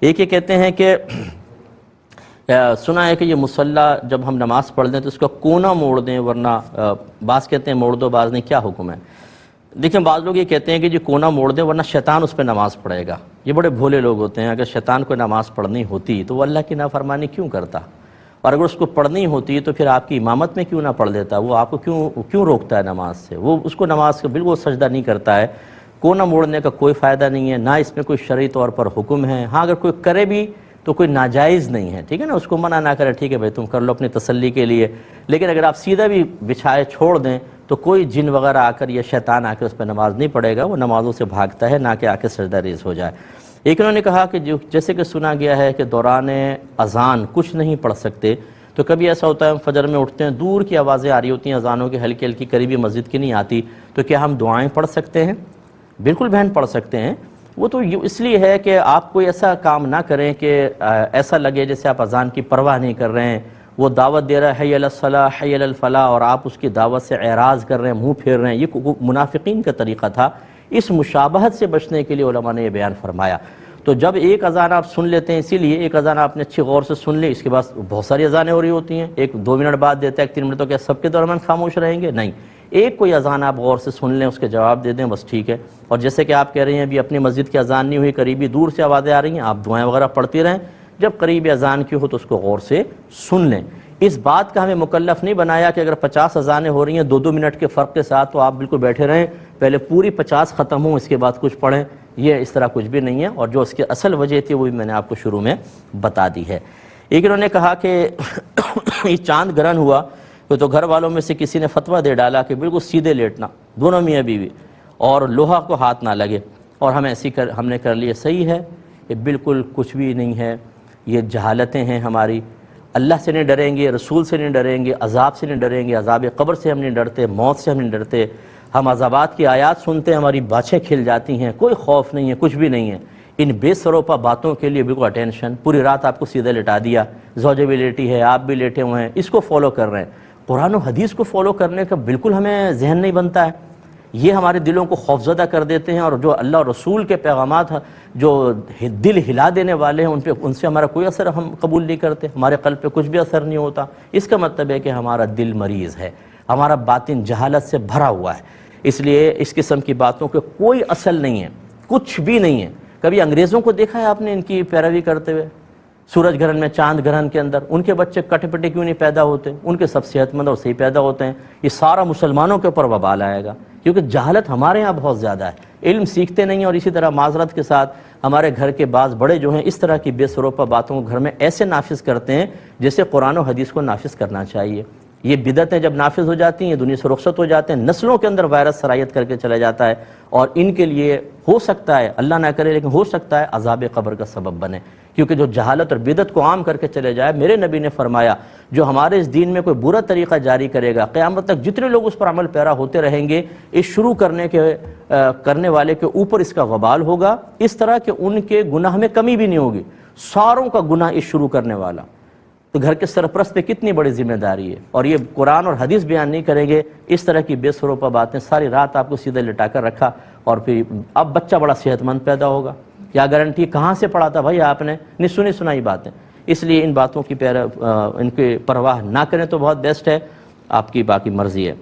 ایک یہ کہتے ہیں کہ سنا ہے کہ یہ مصلی جب ہم نماز پڑھ دیں تو اس کا کونا موڑ دیں، ورنہ بعض کہتے ہیں موڑ دو، بعض نہیں، کیا حکم ہے؟ دیکھیں بعض لوگ یہ کہتے ہیں کہ یہ کونا موڑ دیں ورنہ شیطان اس پہ نماز پڑھے گا۔ یہ بڑے بھولے لوگ ہوتے ہیں، اگر شیطان کو نماز پڑھنی ہوتی تو وہ اللہ کی نافرمانی کیوں کرتا؟ اور اگر اس کو پڑھنی ہوتی تو پھر آپ کی امامت میں کیوں نہ پڑھ لیتا؟ وہ آپ کو کیوں روکتا ہے نماز سے؟ وہ اس کو نماز کا بالکل سجدہ نہیں کرتا ہے۔ کونا موڑنے کا کوئی فائدہ نہیں ہے، نہ اس میں کوئی شرعی طور پر حکم ہے۔ ہاں اگر کوئی کرے بھی تو کوئی ناجائز نہیں ہے، ٹھیک ہے نا، اس کو منع نہ کرے، ٹھیک ہے بھائی تم کر لو اپنی تسلی کے لیے، لیکن اگر آپ سیدھا بھی بچھائے چھوڑ دیں تو کوئی جن وغیرہ آ کر یا شیطان آ کے اس پہ نماز نہیں پڑھے گا، وہ نمازوں سے بھاگتا ہے، نہ کہ آ کے سجدہ ریز ہو جائے۔ ایک انہوں نے کہا کہ جیسے کہ سنا گیا ہے کہ دوران اذان کچھ نہیں پڑھ سکتے، تو کبھی ایسا ہوتا ہے ہم فجر میں اٹھتے ہیں، دور کی آوازیں آ رہی ہوتی ہیں اذانوں کی، ہلکی ہلکی، قریبی مسجد کی نہیں آتی، تو کیا ہم دعائیں پڑھ سکتے ہیں؟ بالکل بہن پڑھ سکتے ہیں۔ وہ تو اس لیے ہے کہ آپ کوئی ایسا کام نہ کریں کہ ایسا لگے جیسے آپ اذان کی پرواہ نہیں کر رہے ہیں، وہ دعوت دے رہا ہے حی علی الصلاح حی علی الفلاح، اور آپ اس کی دعوت سے اعراض کر رہے ہیں، منہ پھیر رہے ہیں۔ یہ منافقین کا طریقہ تھا۔ اس مشابہت سے بچنے کے لیے علماء نے یہ بیان فرمایا۔ تو جب ایک اذان آپ سن لیتے ہیں، اسی لیے ایک اذان آپ نے اچھی غور سے سن لی، اس کے بعد بہت ساری اذانیں ہو رہی ہوتی ہیں، ایک 2 منٹ بعد دیتا ہے، 3 منٹ، تو کیا سب کے درمیان خاموش رہیں گے؟ نہیں، ایک کوئی اذان آپ غور سے سن لیں، اس کے جواب دے دیں، بس ٹھیک ہے۔ اور جیسے کہ آپ کہہ رہے ہیں ابھی اپنی مسجد کی اذان نہیں ہوئی، قریبی دور سے آوازیں آ رہی ہیں، آپ دعائیں وغیرہ پڑھتی رہیں، جب قریبی اذان کی ہو تو اس کو غور سے سن لیں۔ اس بات کا ہمیں مکلف نہیں بنایا کہ اگر 50 اذانیں ہو رہی ہیں 2-2 منٹ کے فرق کے ساتھ تو آپ بالکل بیٹھے رہیں، پہلے پوری 50 ختم ہوں اس کے بعد کچھ پڑھیں، یہ اس طرح کچھ بھی نہیں ہے، اور جو اس کی اصل وجہ تھی وہ بھی میں نے آپ کو شروع میں بتا دی ہے۔ ایک انہوں نے کہا کہ یہ چاند گرہن ہوا تو گھر والوں میں سے کسی نے فتویٰ دے ڈالا کہ بالکل سیدھے لیٹنا، دونوں میاں بیوی، اور لوہا کو ہاتھ نہ لگے، اور ہم نے کر لیا۔ صحیح ہے، یہ بالکل کچھ بھی نہیں ہے، یہ جہالتیں ہیں ہماری۔ اللہ سے نہیں ڈریں گے، رسول سے نہیں ڈریں گے، عذاب سے نہیں ڈریں گے، عذاب قبر سے ہم نہیں ڈرتے، موت سے ہم نہیں ڈرتے، ہم عذابات کی آیات سنتے ہیں ہماری باچھیں کھل جاتی ہیں، کوئی خوف نہیں ہے، کچھ بھی نہیں ہے۔ ان بے سروپا باتوں کے لیے بالکل اٹینشن، پوری رات آپ کو سیدھے لٹا دیا، زوجہ بھی لیٹی ہے، آپ بھی لیٹے ہوئے ہیں، اس کو فالو کر رہے ہیں۔ قرآن و حدیث کو فالو کرنے کا بالکل ہمیں ذہن نہیں بنتا ہے، یہ ہمارے دلوں کو خوفزدہ کر دیتے ہیں، اور جو اللہ اور رسول کے پیغامات جو دل ہلا دینے والے ہیں ان سے ہمارا کوئی اثر ہم قبول نہیں کرتے، ہمارے قلب پہ کچھ بھی اثر نہیں ہوتا۔ اس کا مطلب ہے کہ ہمارا دل مریض ہے، ہمارا باطن جہالت سے بھرا ہوا ہے، اس لیے اس قسم کی باتوں کے کوئی اصل نہیں ہے، کچھ بھی نہیں ہے۔ کبھی انگریزوں کو دیکھا ہے آپ نے ان کی پیروی کرتے ہوئے؟ سورج گرہن میں، چاند گرہن کے اندر ان کے بچے کٹے پٹے کیوں نہیں پیدا ہوتے؟ ان کے سب صحت مند اور صحیح پیدا ہوتے ہیں۔ یہ سارا مسلمانوں کے اوپر وبال آئے گا، کیونکہ جہالت ہمارے ہاں بہت زیادہ ہے، علم سیکھتے نہیں ہیں، اور اسی طرح معذرت کے ساتھ ہمارے گھر کے بعض بڑے جو ہیں اس طرح کی بے سروپا باتوں کو گھر میں ایسے نافذ کرتے ہیں جیسے قرآن و حدیث کو نافذ کرنا چاہیے۔ یہ بدعتیں جب نافذ ہو جاتی ہیں، یہ دنیا سے رخصت ہو جاتے ہیں، نسلوں کے اندر وائرس سرایت کر کے چلا جاتا ہے، اور ان کے لیے ہو سکتا ہے، اللہ نہ کرے لیکن ہو سکتا ہے عذاب قبر کا سبب بنے، کیونکہ جو جہالت اور بدعت کو عام کر کے چلے جائے۔ میرے نبی نے فرمایا جو ہمارے اس دین میں کوئی برا طریقہ جاری کرے گا، قیامت تک جتنے لوگ اس پر عمل پیرا ہوتے رہیں گے، اس شروع کرنے والے کے اوپر اس کا وبال ہوگا، اس طرح کہ ان کے گناہ میں کمی بھی نہیں ہوگی، ساروں کا گناہ اس شروع کرنے والا۔ تو گھر کے سرپرست پہ کتنی بڑی ذمہ داری ہے، اور یہ قرآن اور حدیث بیان نہیں کریں گے، اس طرح کی بے سروپا باتیں ساری رات آپ کو سیدھے لٹا کر رکھا، اور پھر اب بچہ بڑا صحت مند پیدا ہوگا، کیا گارنٹی؟ کہاں سے پڑھا تھا بھائی آپ نے؟ نہیں سنی سنائی باتیں۔ اس لیے ان باتوں کی ان کی پرواہ نہ کریں تو بہت بیسٹ ہے، آپ کی باقی مرضی ہے۔